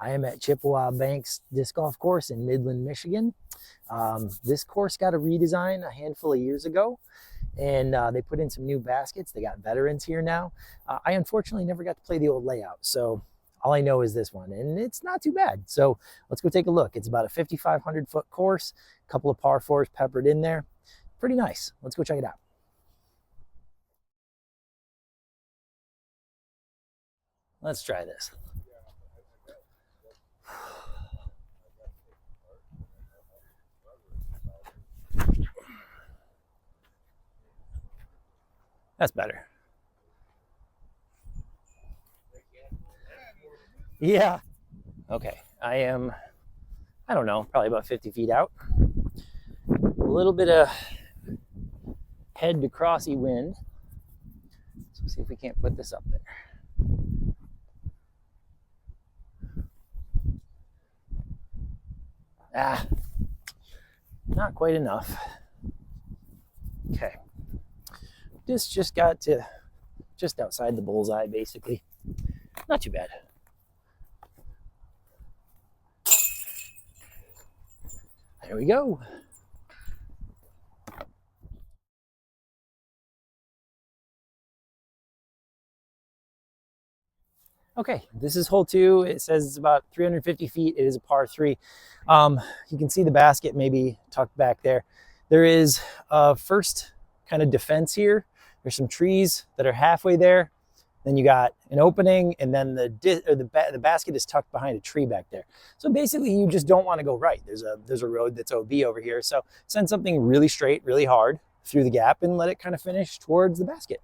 I am at Chippewa Banks Disc Golf Course in Midland, Michigan. This course got a redesign a handful of years ago, and they put in some new baskets. They got veterans here now. I unfortunately never got to play the old layout, so all I know is this one, and it's not too bad. So let's go take a look. It's about a 5,500 foot course, a couple of par fours peppered in there. Pretty nice. Let's go check it out. Let's try this. That's better. Yeah. Okay. I don't know, probably about 50 feet out. A little bit of head to crossy wind. So let's see if we can't put this up there. Not quite enough. Okay. This just got to just outside the bullseye, basically. Not too bad. There we go. Okay, this is hole 2. It says it's about 350 feet. It is a par 3. You can see the basket maybe tucked back there. There is a first kind of defense here. There's some trees that are halfway there. Then you got an opening, and then the basket is tucked behind a tree back there. So basically, you just don't want to go right. There's a road that's OB over here. So send something really straight, really hard through the gap, and let it kind of finish towards the basket.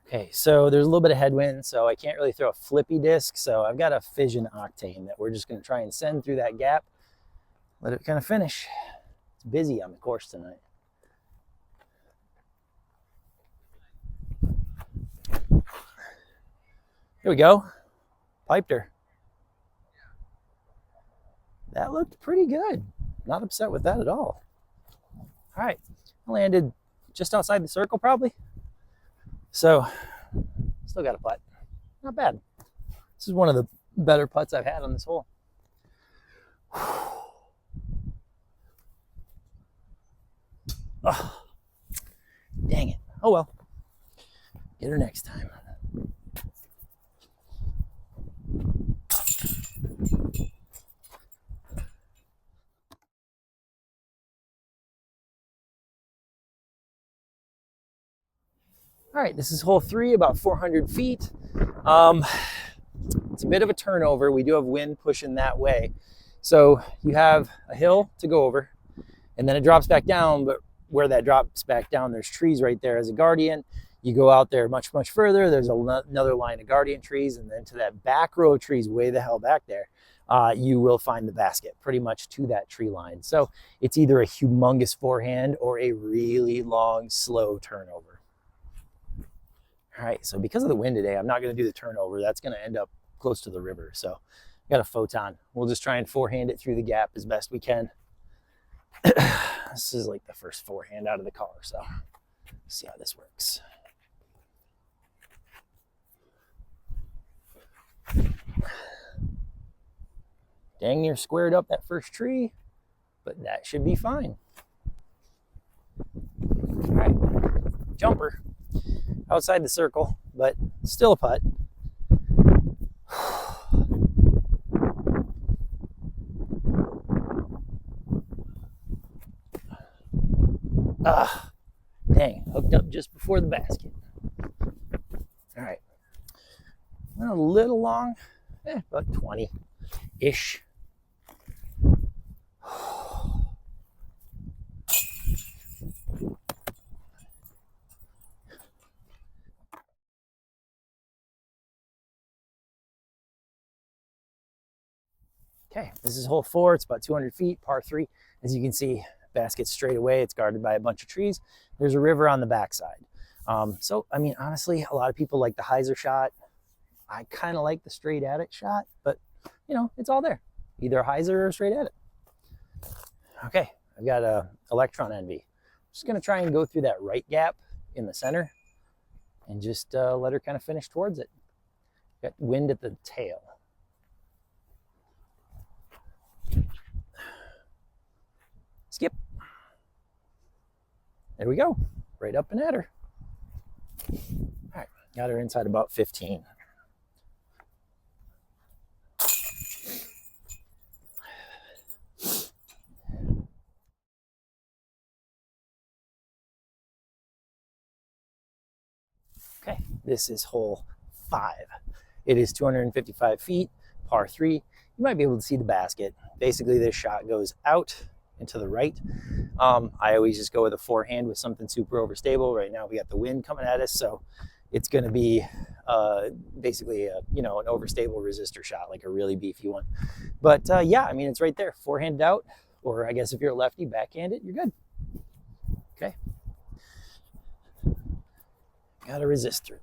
Okay, so there's a little bit of headwind, so I can't really throw a flippy disc. So I've got a fission octane that we're just going to try and send through that gap. Let it kind of finish. It's busy on the course tonight. Here we go. Piped her. That looked pretty good. Not upset with that at all. All right, I landed just outside the circle probably. So, still got a putt. Not bad. This is one of the better putts I've had on this hole. Oh, dang it. Oh well. Get her next time. All right, this is hole 3, about 400 feet. It's a bit of a turnover. We do have wind pushing that way. So you have a hill to go over, and then it drops back down, but where that drops back down, there's trees right there as a guardian. You go out there much, much further, there's another line of guardian trees, and then to that back row of trees way the hell back there, you will find the basket pretty much to that tree line. So it's either a humongous forehand or a really long, slow turnover. All right, so because of the wind today, I'm not going to do the turnover. That's going to end up close to the river. So I got a photon. We'll just try and forehand it through the gap as best we can. This is like the first forehand out of the car, so let's see how this works. Dang near squared up that first tree, but that should be fine. All right, jumper. Outside the circle, but still a putt. Dang, hooked up just before the basket. All right, went a little long, about 20-ish. Okay, this is hole 4. It's about 200 feet, par 3. As you can see, basket straight away. It's guarded by a bunch of trees. There's a river on the backside. So, I mean, honestly, a lot of people like the hyzer shot. I kind of like the straight at it shot, but, you know, it's all there. Either a hyzer or straight at it. Okay, I've got a Electron Envy. I'm just going to try and go through that right gap in the center and just let her kind of finish towards it. Got wind at the tail. There we go, right up and at her. All right, got her inside about 15. Okay, this is hole 5. It is 255 feet, par 3. You might be able to see the basket. Basically, this shot goes out and to the right. I always just go with a forehand with something super overstable. Right now, we got the wind coming at us, so it's going to be basically an overstable resistor shot, like a really beefy one. But yeah, I mean, it's right there, forehanded out, or I guess if you're a lefty, backhand it, you're good. Okay. Got a resistor.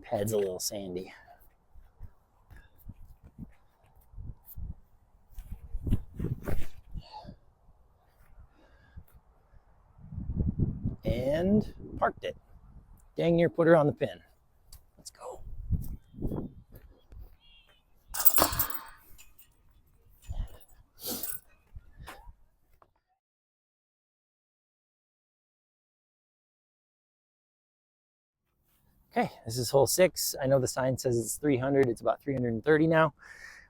Pad's a little sandy. And parked it. Dang near put her on the pin. Let's go. Okay, this is hole 6. I know the sign says it's 300. It's about 330 now.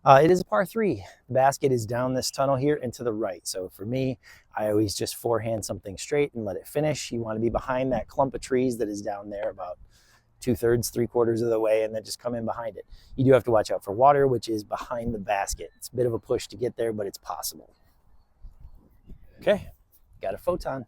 It is a par 3. The basket is down this tunnel here and to the right. So for me, I always just forehand something straight and let it finish. You want to be behind that clump of trees that is down there about 2/3, 3/4 of the way, and then just come in behind it. You do have to watch out for water, which is behind the basket. It's a bit of a push to get there, but it's possible. Okay, got a photon.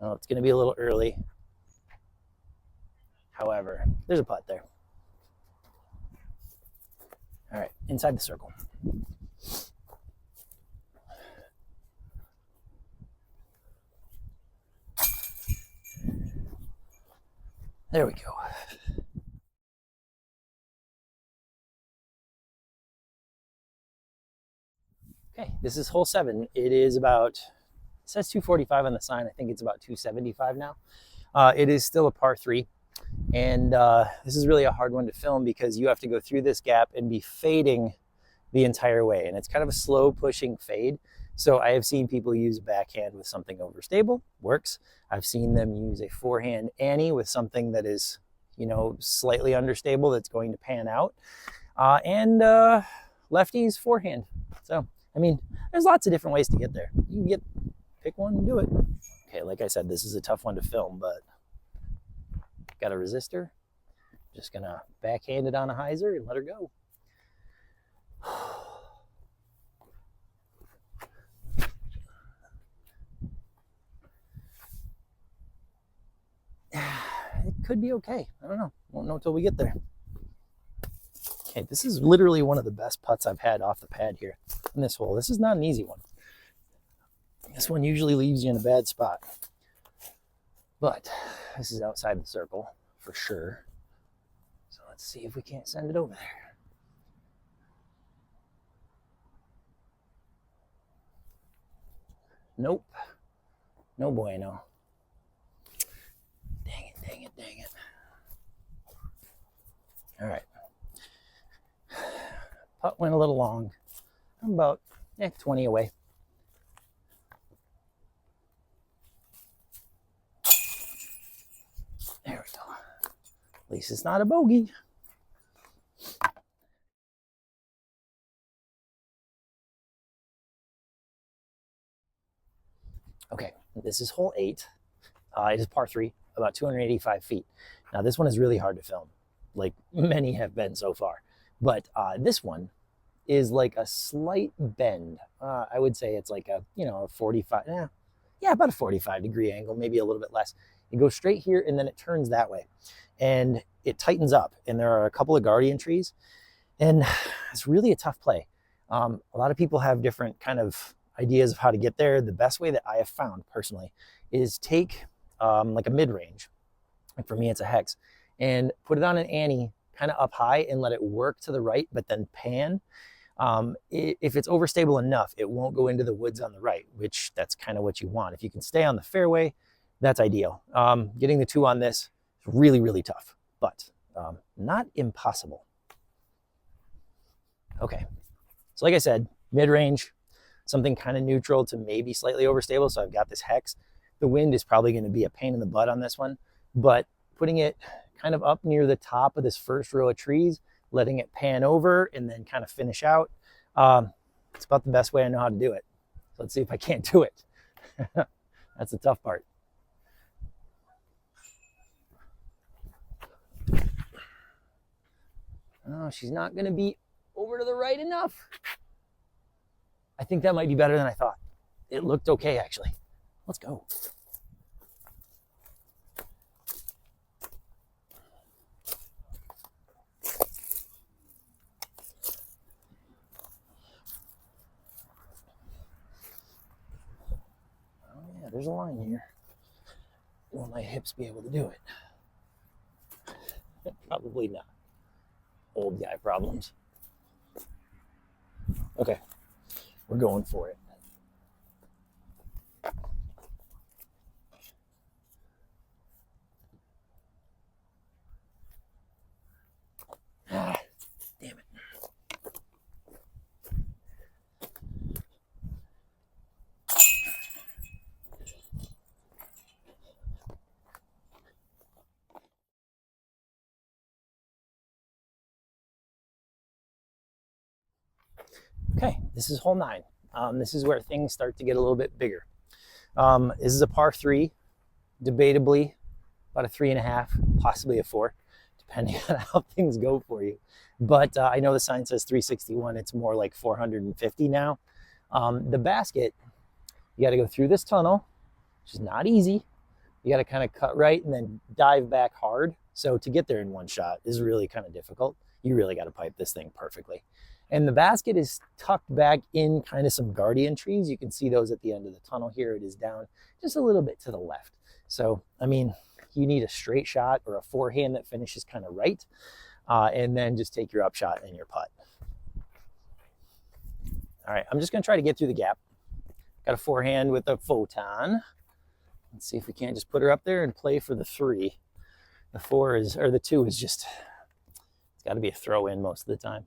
Oh, it's going to be a little early. However, there's a putt there. All right, inside the circle. There we go. Okay, this is hole 7. It is about, it says 245 on the sign. I think it's about 275 now. It is still a par 3. And this is really a hard one to film because you have to go through this gap and be fading the entire way. And it's kind of a slow pushing fade. So I have seen people use a backhand with something overstable, works. I've seen them use a forehand Annie with something that is, slightly understable that's going to pan out. And lefties forehand. So, I mean, there's lots of different ways to get there. You can pick one and do it. Okay, like I said, this is a tough one to film, but got a resistor. Just gonna backhand it on a hyzer and let her go. It could be okay. I don't know. Won't know until we get there. Okay, this is literally one of the best putts I've had off the pad here in this hole. This is not an easy one. This one usually leaves you in a bad spot. But this is outside the circle for sure. So let's see if we can't send it over there. Nope. No bueno. Dang it, dang it, dang it. All right. Putt went a little long. I'm about 20 away. There we go. At least it's not a bogey. Okay, this is hole 8. It is par 3, about 285 feet. Now this one is really hard to film, like many have been so far. But this one is like a slight bend. I would say it's like a 45, about a 45-degree angle, maybe a little bit less. It goes straight here and then it turns that way. And it tightens up. And there are a couple of guardian trees. And it's really a tough play. A lot of people have different kind of ideas of how to get there. The best way that I have found personally is take like a mid-range. Like for me, it's a hex. And put it on an Annie kind of up high and let it work to the right, but then pan. If it's overstable enough, it won't go into the woods on the right, which that's kind of what you want. If you can stay on the fairway, that's ideal. Getting the 2 on this is really, really tough, but not impossible. Okay, so like I said, mid-range, something kind of neutral to maybe slightly overstable. So I've got this hex. The wind is probably going to be a pain in the butt on this one, but putting it kind of up near the top of this first row of trees, letting it pan over and then kind of finish out. It's about the best way I know how to do it. So let's see if I can't do it. That's the tough part. Oh, she's not going to be over to the right enough. I think that might be better than I thought. It looked okay, actually. Let's go. Oh yeah, there's a line here. Will my hips be able to do it? Probably not. Old guy problems. Okay, we're going for it. Ah, damn it. Okay, this is hole 9. This is where things start to get a little bit bigger. This is a par 3, debatably about a 3.5, possibly a 4, depending on how things go for you. But I know the sign says 361. It's more like 450 now. The basket, you got to go through this tunnel, which is not easy. You got to kind of cut right and then dive back hard. So to get there in one shot is really kind of difficult. You really got to pipe this thing perfectly. And the basket is tucked back in kind of some guardian trees. You can see those at the end of the tunnel here. It is down just a little bit to the left. So, I mean, you need a straight shot or a forehand that finishes kind of right. And then just take your upshot and your putt. All right, I'm just going to try to get through the gap. Got a forehand with a photon. Let's see if we can't just put her up there and play for the 3. The 4 is, or the 2 is just, it's got to be a throw in most of the time.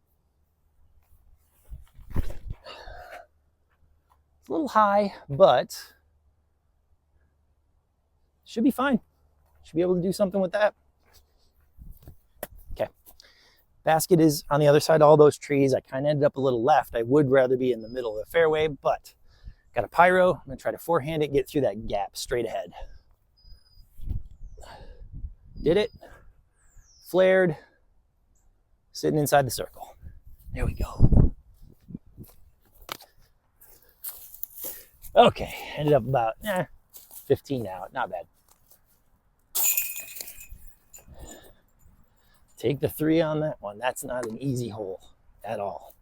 It's a little high, but should be fine. Should be able to do something with that. Okay. Basket is on the other side of all those trees. I kind of ended up a little left. I would rather be in the middle of the fairway, but got a pyro. I'm going to try to forehand it, get through that gap straight ahead. Did it. Flared. Sitting inside the circle. There we go. Okay, ended up about 15 out, not bad. Take the 3 on that one. That's not an easy hole at all.